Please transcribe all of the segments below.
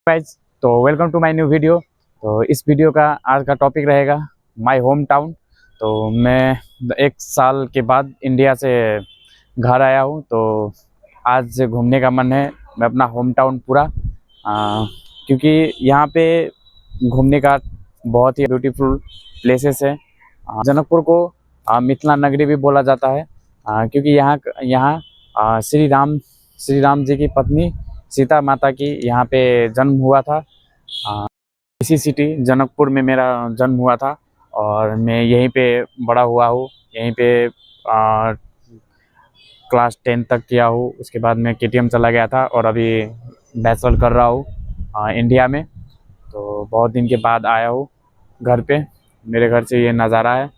Guys, तो welcome to my new video. तो इस वीडियो का आज का टॉपिक रहेगा माय होम टाउन। तो मैं 1 साल के बाद इंडिया से घर आया हूँ, तो आज घूमने का मन है। मैं अपना होम टाउन पूरा क्योंकि यहाँ पे घूमने का बहुत ही ब्यूटीफुल प्लेसेस है। जनकपुर को मिथिला नगरी भी बोला जाता है, क्योंकि यहाँ यहाँ श्री राम जी की पत्नी सीता माता की यहाँ पे जन्म हुआ था। इसी सिटी जनकपुर में मेरा जन्म हुआ था और मैं यहीं पे बड़ा हुआ हूँ। यहीं पे क्लास 10 तक किया हूँ। उसके बाद मैं केटीएम चला गया था और अभी बैचलर कर रहा हूँ इंडिया में। तो बहुत दिन के बाद आया हूँ घर पे। मेरे घर से ये नज़ारा है।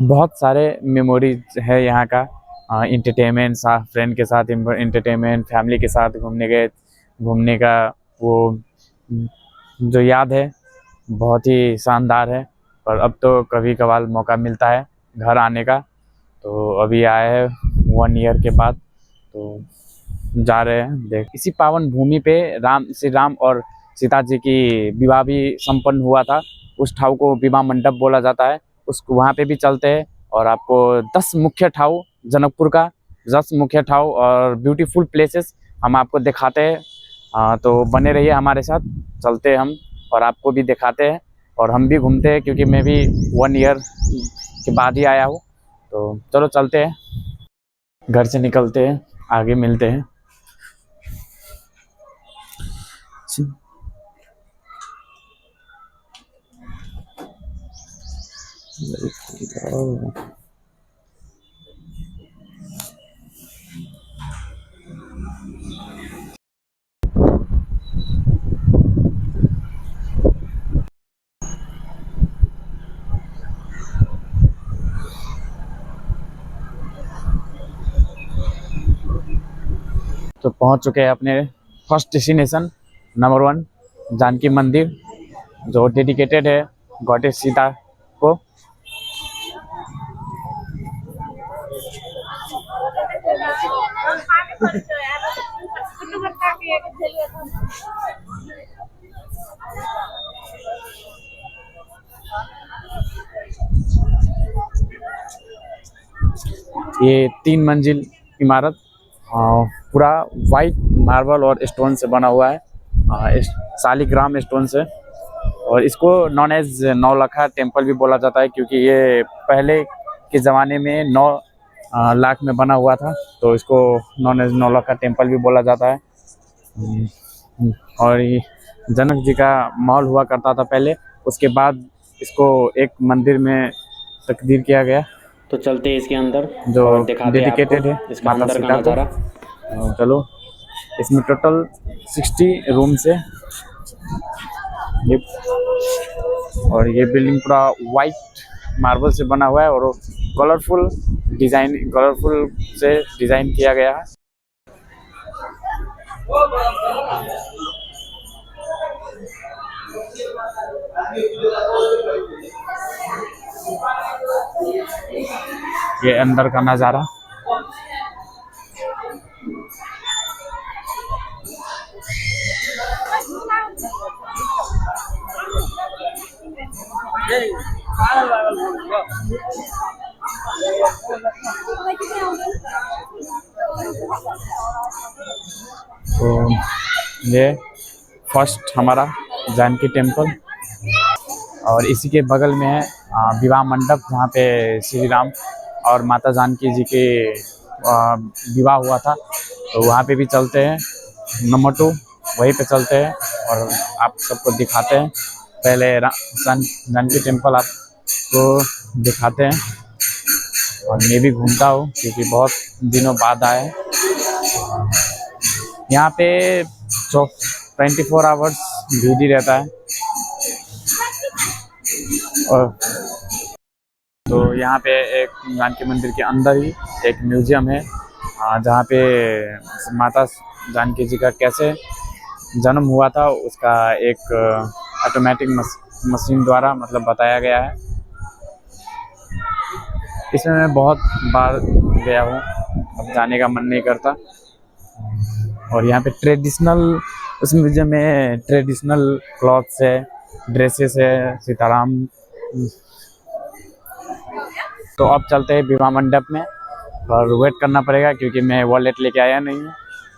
बहुत सारे मेमोरीज है यहाँ का। इंटरटेनमेंट, फ्रेंड के साथ इंटरटेनमेंट, फैमिली के साथ घूमने का वो जो याद है बहुत ही शानदार है। पर अब तो कभी कभार मौका मिलता है घर आने का, तो अभी आए हैं 1 ईयर के बाद। तो जा रहे हैं देख। इसी पावन भूमि पे श्री राम और सीता जी की विवाह भी संपन्न हुआ था। उस ठाव को विवाह मंडप बोला जाता है। उसको वहाँ पे भी चलते हैं और आपको 10 मुख्य ठाव जनकपुर का 10 मुख्य ठाव और ब्यूटीफुल प्लेसेस हम आपको दिखाते हैं। तो बने रहिए हमारे साथ, चलते हैं हम और आपको भी दिखाते हैं और हम भी घूमते हैं, क्योंकि मैं भी 1 ईयर के बाद ही आया हूँ। तो चलो चलते हैं, घर से निकलते हैं, आगे मिलते हैं। तो पहुंच चुके हैं अपने फर्स्ट डेस्टिनेशन नंबर 1, जानकी मंदिर, जो डेडिकेटेड है गॉडेस सीता को। ये 3 मंजिल इमारत पूरा वाइट मार्बल और स्टोन से बना हुआ है, शालिग्राम स्टोन से। और इसको नॉन एज नौलखा टेम्पल भी बोला जाता है, क्योंकि ये पहले के ज़माने में 9 लाख में बना हुआ था, तो इसको नॉन एज नौलखा टेम्पल भी बोला जाता है। और ये जनक जी का महल हुआ करता था पहले, उसके बाद इसको एक मंदिर में तब्दील किया गया, तो चलते हैं इसके अंदर जो और दिखाते हैं डेडिकेटेड है इसका माता अंदर का सीता नज़ारा। को। चलो, इसमें टोटल 60 रूम्स है। और ये बिल्डिंग पूरा वाइट मार्बल से बना हुआ है और कलरफुल से डिज़ाइन किया गया है। ये अंदर का नज़ारा। तो ये फर्स्ट हमारा जानकी टेम्पल, और इसी के बगल में है विवाह मंडप, जहाँ पे श्री राम और माता जानकी जी के विवाह हुआ था। तो वहाँ पे भी चलते हैं, नंबर 2 वहीं पे चलते हैं और आप सबको दिखाते हैं। पहले जानकी टेम्पल आपको दिखाते हैं और मैं भी घूमता हूँ, क्योंकि बहुत दिनों बाद आए हैं। यहाँ पे 24 आवर्स भीड़ ही रहता है। और तो यहाँ पे एक जानकी मंदिर के अंदर ही एक म्यूजियम है, जहाँ पे माता जानकी जी का कैसे जन्म हुआ था उसका एक ऑटोमेटिक मशीन द्वारा मतलब बताया गया है। इसमें मैं बहुत बार गया हूँ, अब जाने का मन नहीं करता। और यहाँ पे ट्रेडिशनल उस म्यूजियम में ट्रेडिशनल क्लॉथ्स है, ड्रेसेस है, सीताराम। तो अब चलते हैं विवाह मंडप में, और वेट करना पड़ेगा क्योंकि मैं वॉलेट लेके आया नहीं हूँ।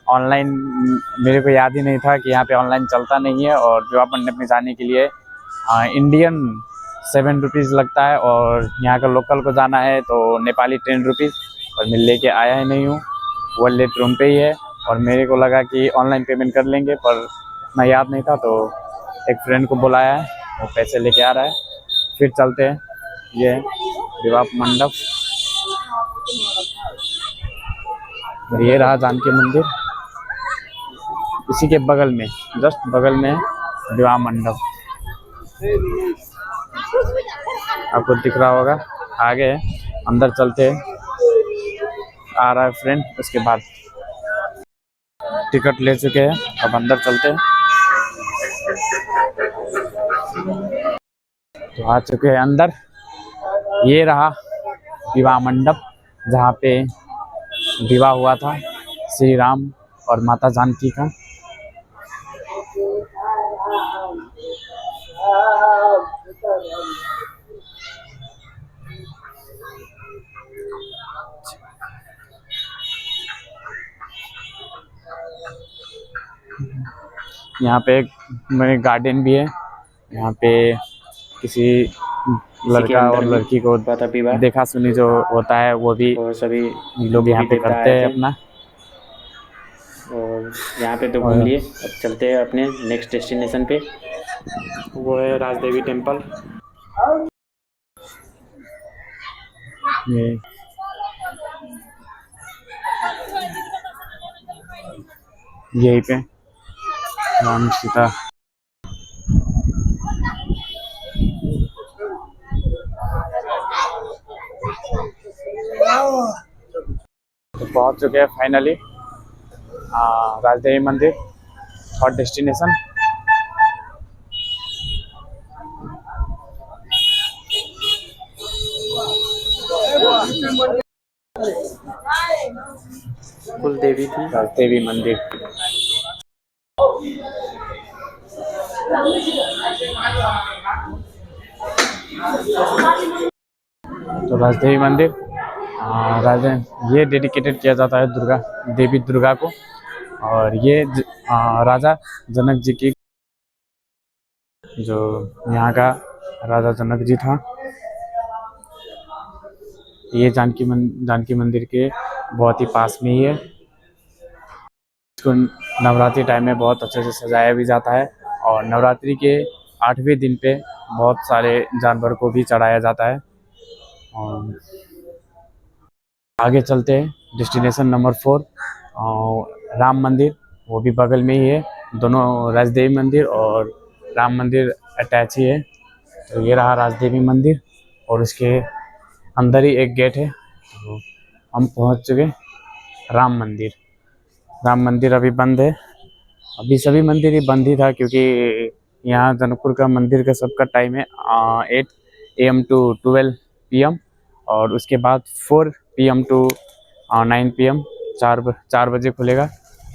ऑनलाइन मेरे को याद ही नहीं था कि यहाँ पे ऑनलाइन चलता नहीं है, और विवाह मंडप में जाने के लिए इंडियन 7 रुपीज़ लगता है, और यहाँ का लोकल को जाना है तो नेपाली 10 रुपीज़। और मैं लेके आया ही नहीं हूँ, वॉलेट रूम पे ही है। और मेरे को लगा कि ऑनलाइन पेमेंट कर लेंगे, पर इतना याद नहीं था, तो एक फ्रेंड को बुलाया है, वो पैसे लेके आ रहा है। फिर चलते हैं, ये है विवाह मंडप। और ये रहा जानकी मंदिर, इसी के बगल में, जस्ट बगल में विवाह मंडप, आपको दिख रहा होगा। आगे अंदर चलते हैं, आ रहा है फ्रेंड, उसके बाद टिकट ले चुके हैं, अब अंदर चलते हैं। तो आ चुके हैं अंदर, ये रहा विवाह मंडप जहाँ पे विवाह हुआ था श्री राम और माता जानकी का। यहाँ पे एक मेरे गार्डन भी है, यहाँ पे किसी लड़का और लड़की को देखा सुनी जो होता है वो भी और सभी लोग यहाँ पे करते हैं अपना। और यहाँ पे तो घूम लिए, अब चलते हैं अपने नेक्स्ट डेस्टिनेशन पे, वो है राजदेवी टेम्पल। ये यहीं पे राम सीता तो पहुंच चुके हैं फाइनली राजदेवी मंदिर, हॉट डेस्टिनेशन। कुलदेवी थी राजदेवी मंदिर। तो राजदेवी मंदिर राजा ये डेडिकेटेड किया जाता है दुर्गा देवी दुर्गा को, और ये राजा जनक जी की, जो यहाँ का राजा जनक जी था। ये जानकी मंदिर के बहुत ही पास में ही है। इसको नवरात्रि टाइम में बहुत अच्छे से सजाया भी जाता है, और नवरात्रि के 8वें दिन पे बहुत सारे जानवर को भी चढ़ाया जाता है। और आगे चलते हैं, डेस्टिनेशन नंबर 4 राम मंदिर, वो भी बगल में ही है। दोनों राजदेवी मंदिर और राम मंदिर अटैच ही है। तो ये रहा राजदेवी मंदिर, और उसके अंदर ही एक गेट है। तो हम पहुंच चुके राम मंदिर। राम मंदिर अभी बंद है, अभी सभी मंदिर ही बंद ही था, क्योंकि यहाँ जनकपुर का मंदिर का सबका टाइम है 8 AM to 12 PM, और उसके बाद 4 PM to 9 PM, 4 बजे खुलेगा।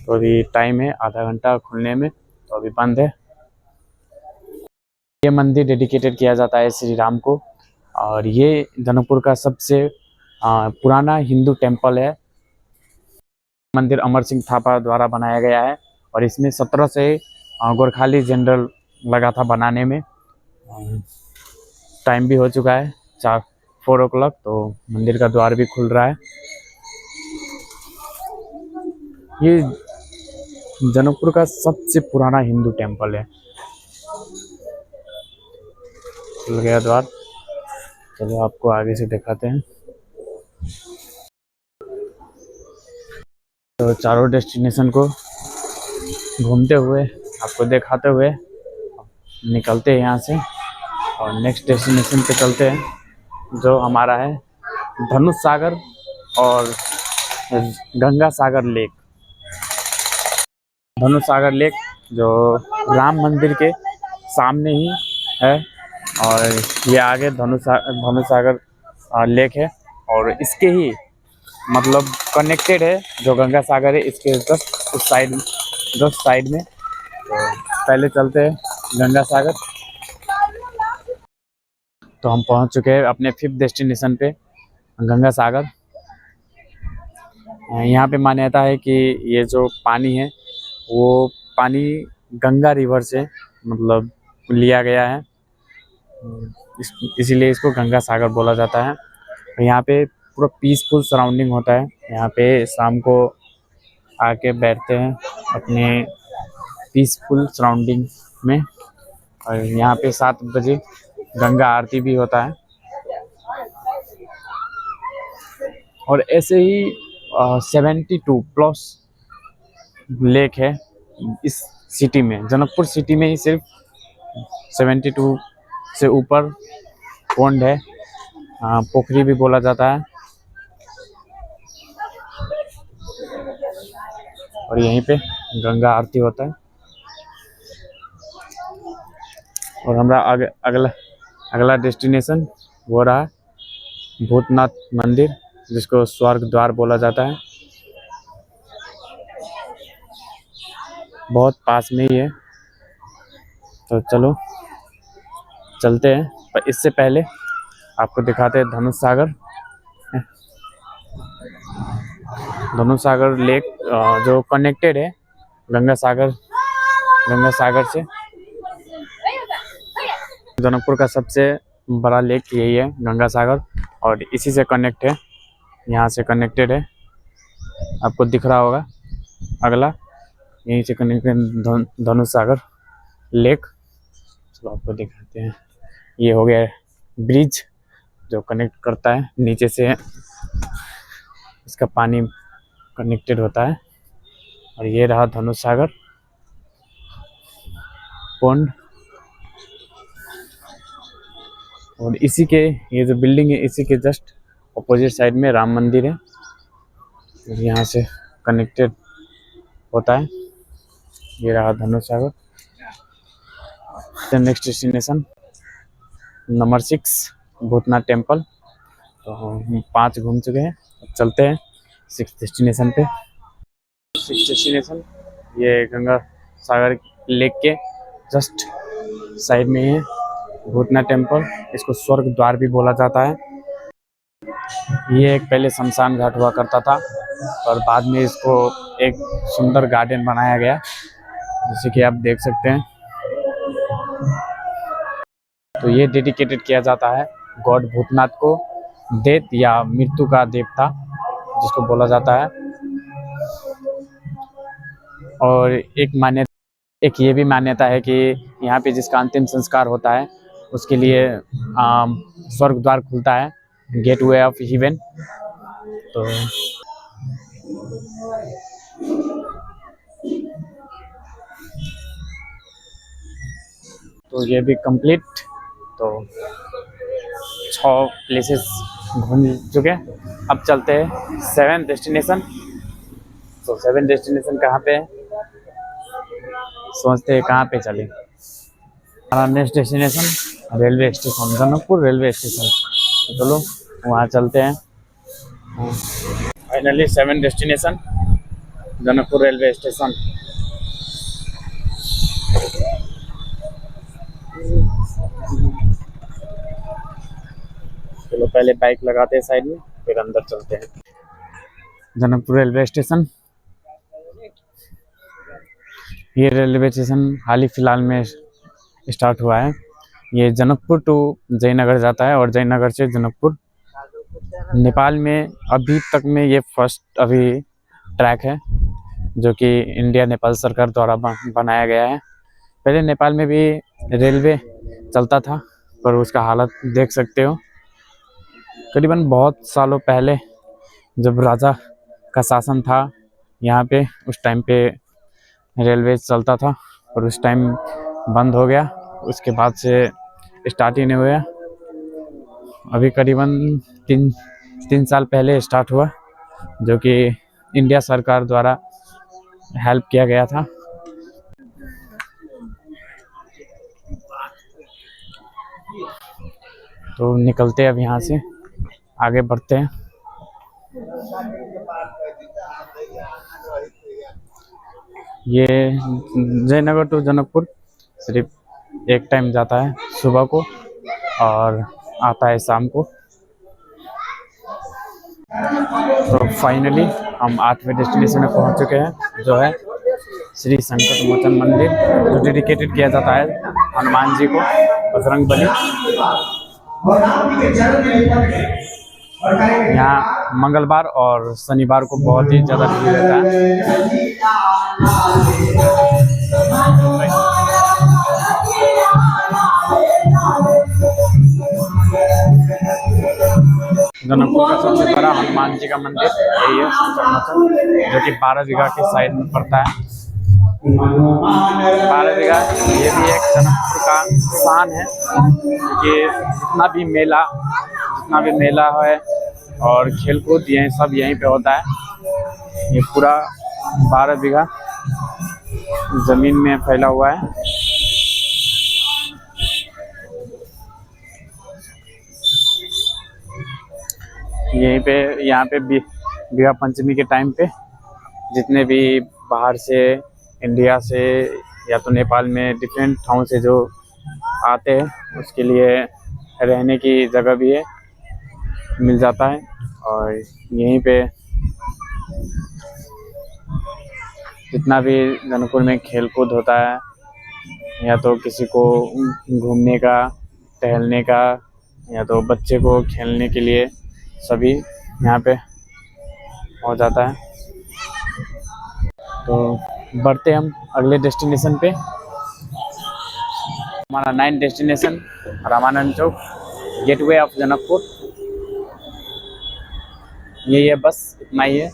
तो अभी टाइम है आधा घंटा खुलने में, तो अभी बंद है। ये मंदिर डेडिकेटेड किया जाता है श्री राम को, और ये जनकपुर का सबसे पुराना हिंदू टेम्पल है। मंदिर अमर सिंह थापा द्वारा बनाया गया है, और इसमें 17 से गोरखाली जनरल लगा था बनाने में। टाइम भी हो चुका है 4 o'clock, तो मंदिर का द्वार भी खुल रहा है। ये जनकपुर का सबसे पुराना हिंदू टेम्पल है। खुल गया द्वार, चलो आपको आगे से दिखाते हैं। तो चारों डेस्टिनेशन को घूमते हुए आपको दिखाते हुए निकलते हैं यहाँ से, और नेक्स्ट डेस्टिनेशन पे चलते हैं, जो हमारा है धनुष सागर और गंगा सागर लेक। धनुष सागर लेक जो राम मंदिर के सामने ही है, और ये आगे धनुष सागर लेक है, और इसके ही मतलब कनेक्टेड है जो गंगा सागर है, इसके जस्ट साइड में पहले चलते हैं गंगा सागर। तो हम पहुंच चुके हैं अपने 5th डेस्टिनेशन पे, गंगा सागर। यहाँ पे मान्यता है कि ये जो पानी है वो पानी गंगा रिवर से मतलब लिया गया है, इसीलिए इसको गंगा सागर बोला जाता है। यहाँ पे पूरा पीसफुल सराउंडिंग होता है। यहाँ पे शाम को आके बैठते हैं अपने पीसफुल सराउंडिंग में, और यहाँ पे 7 बजे गंगा आरती भी होता है। और ऐसे ही 72 प्लस लेक है इस सिटी में, जनकपुर सिटी में ही सिर्फ 72 से ऊपर पॉन्ड है, पोखरी भी बोला जाता है। और यहीं पे गंगा आरती होता है। और हमारा अगला डेस्टिनेशन वो रहा भूतनाथ मंदिर, जिसको स्वर्ग द्वार बोला जाता है। बहुत पास में ही है, तो चलो चलते हैं। पर इससे पहले आपको दिखाते हैं धनुष सागर। धनुष सागर लेक जो कनेक्टेड है गंगा सागर से। जनकपुर का सबसे बड़ा लेक यही है गंगा सागर, और इसी से कनेक्ट है, यहाँ से कनेक्टेड है। आपको दिख रहा होगा अगला, यहीं से कनेक्टेड धनुष सागर लेक। चलो आपको दिखाते हैं। ये हो गया ब्रिज जो कनेक्ट करता है, नीचे से इसका पानी कनेक्टेड होता है। और ये रहा धनुष सागर पॉन्ड। और इसी के ये जो बिल्डिंग है इसी के जस्ट अपोजिट साइड में राम मंदिर है, यहाँ से कनेक्टेड होता है। ये रहा Dhanush Sagar. Next destination number 6 Bhootnath temple. तो हम 5 घूम चुके हैं, अब चलते हैं 6th डेस्टिनेशन पे। 6th डेस्टिनेशन ये गंगा सागर लेक के जस्ट साइड में है भूतनाथ टेम्पल। इसको स्वर्ग द्वार भी बोला जाता है। ये एक पहले शमशान घाट हुआ करता था, और बाद में इसको एक सुंदर गार्डन बनाया गया, जैसे कि आप देख सकते हैं। तो ये डेडिकेटेड किया जाता है गॉड भूतनाथ को, डेथ या मृत्यु का देवता जिसको बोला जाता है। और एक ये भी मान्यता है कि यहाँ पे जिसका अंतिम संस्कार होता है उसके लिए स्वर्ग द्वार खुलता है, गेटवे ऑफ हेवन। तो ये भी कंप्लीट। तो 6 प्लेसेस घूम चुके हैं, अब चलते हैं 7th डेस्टिनेशन। तो 7th डेस्टिनेशन कहाँ पे है, सोचते हैं कहाँ पे चले। हमारा next destination railway station, Janakpur railway station. तो चलो वहाँ चलते हैं। Finally 7th destination Janakpur railway station. चलो पहले बाइक लगाते हैं साइड में, फिर अंदर चलते हैं। जनकपुर रेलवे स्टेशन, ये रेलवे स्टेशन हाल ही फिलहाल में स्टार्ट हुआ है। ये जनकपुर टू जयनगर जाता है, और जयनगर से जनकपुर। नेपाल में अभी तक में ये फर्स्ट अभी ट्रैक है जो कि इंडिया नेपाल सरकार द्वारा बनाया गया है। पहले नेपाल में भी रेलवे चलता था, पर उसका हालत देख सकते हो। करीबन बहुत सालों पहले जब राजा का शासन था यहाँ पे, उस टाइम पे रेलवे चलता था, और उस टाइम बंद हो गया। उसके बाद से स्टार्ट ही नहीं हुआ। अभी करीबन 3 साल पहले स्टार्ट हुआ, जो कि इंडिया सरकार द्वारा हेल्प किया गया था। तो निकलते हैं अब यहाँ से, आगे बढ़ते हैं। ये जयनगर टू जनकपुर सिर्फ एक टाइम जाता है, सुबह को, और आता है शाम को। तो फाइनली हम 8वें डेस्टिनेशन में पहुंच चुके हैं, जो है श्री संकट मोचन मंदिर, जो डेडिकेटेड किया जाता है हनुमान जी को, बजरंग बली। यहाँ मंगलवार और शनिवार को बहुत ही ज़्यादा भीड़ रहता है। जनकपुर का सबसे बड़ा हनुमान जी का मंदिर यही है, संकट मोचन, जो कि 12 बीघा के साइड में पड़ता है। 12 बीघा ये भी एक जनकपुर का शान है, कि जितना भी मेला है और खेलकूद ये सब यहीं पे होता है। ये पूरा 12 बीघा जमीन में फैला हुआ है। यहाँ पे बिवाह पंचमी के टाइम पे जितने भी बाहर से, इंडिया से या तो नेपाल में डिफरेंट ठाव से जो आते हैं, उसके लिए रहने की जगह भी है, मिल जाता है। और यहीं पे जितना भी जनकपुर में खेल कूद होता है, या तो किसी को घूमने का, टहलने का, या तो बच्चे को खेलने के लिए, सभी यहाँ पे हो जाता है। तो बढ़ते हम अगले डेस्टिनेशन पे। हमारा 9 destination Ramanand Chowk, gateway of Janakpur. यही है, बस इतना ही है।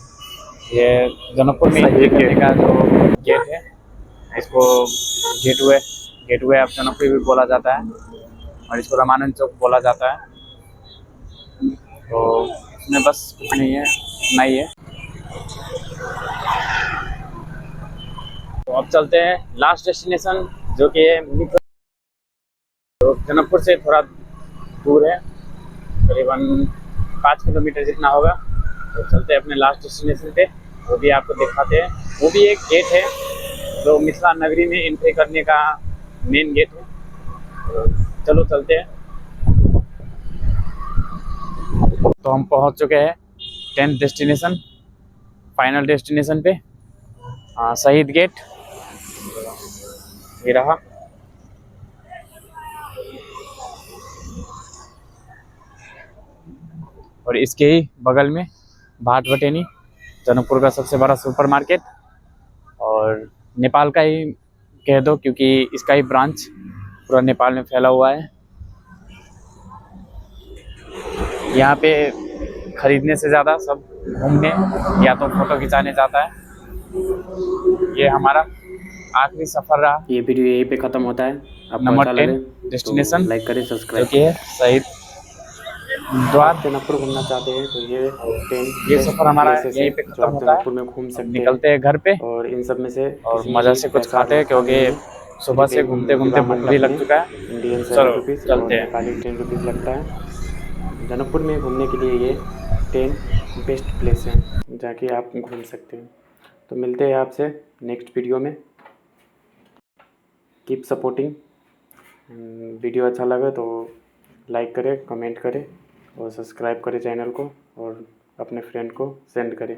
ये जनकपुर में एंट्री करने का जो गेट है, इसको गेटवे ऑफ जनकपुर भी बोला जाता है, और इसको रामानंद चौक बोला जाता है। तो इसमें बस कुछ नहीं है, इतना ही है। तो अब चलते हैं लास्ट डेस्टिनेशन, जो कि तो जनकपुर से थोड़ा दूर है, करीबन 5 किलोमीटर जितना होगा। तो चलते हैं अपने लास्ट डेस्टिनेशन पे, वो भी आपको दिखाते हैं। वो भी एक गेट है जो मिथिला नगरी में एंट्री करने का मेन गेट है। तो चलो चलते हैं। तो हम पहुंच चुके हैं 10th डेस्टिनेशन, फाइनल डेस्टिनेशन पे, शहीद गेट। ये रहा। और इसके ही बगल में भाट भटेनी, जनकपुर का सबसे बड़ा सुपरमार्केट, और नेपाल का ही कह दो, क्योंकि इसका ही ब्रांच पूरा नेपाल में फैला हुआ है। यहाँ पे खरीदने से ज़्यादा सब घूमने या तो फोटो खिंचाने जाता है। ये हमारा आखिरी सफ़र रहा। ये वीडियो यहीं पे ख़त्म होता है। आपको नंबर अच्छा 10 लगे डेस्टिनेशन, तो लाइक करें, जो सब्सक्राइब कि है शहीद द्वार। जनकपुर घूमना चाहते हैं तो ये 10 ये बेस्ट सफ़र हमारा प्लेसेस यहीं है पे जो ख़त्म आप होता है। जनकपुर में घूम सकते निकलते हैं घर पे, और इन सब में से और किसी मज़ा से कुछ पैसा खाते हैं, लगता नहीं क्योंकि है। सुबह से सिर्फ घूमते घूमते विवाह भूख मंडप भी लग में चुका है। इंडियन चलो 7 रुपीज़ और चलते हैं। नेपाली 10 रुपीज़ लगता है। जनकपुर में घूमने के लिए ये 10 बेस्ट प्लेस हैं जाके आप घूम सकते हैं। तो मिलते हैं आपसे नेक्स्ट वीडियो में। Keep supporting. वीडियो अच्छा लगा तो लाइक करें, कमेंट करें और सब्सक्राइब करें चैनल को, और अपने फ्रेंड को सेंड करें।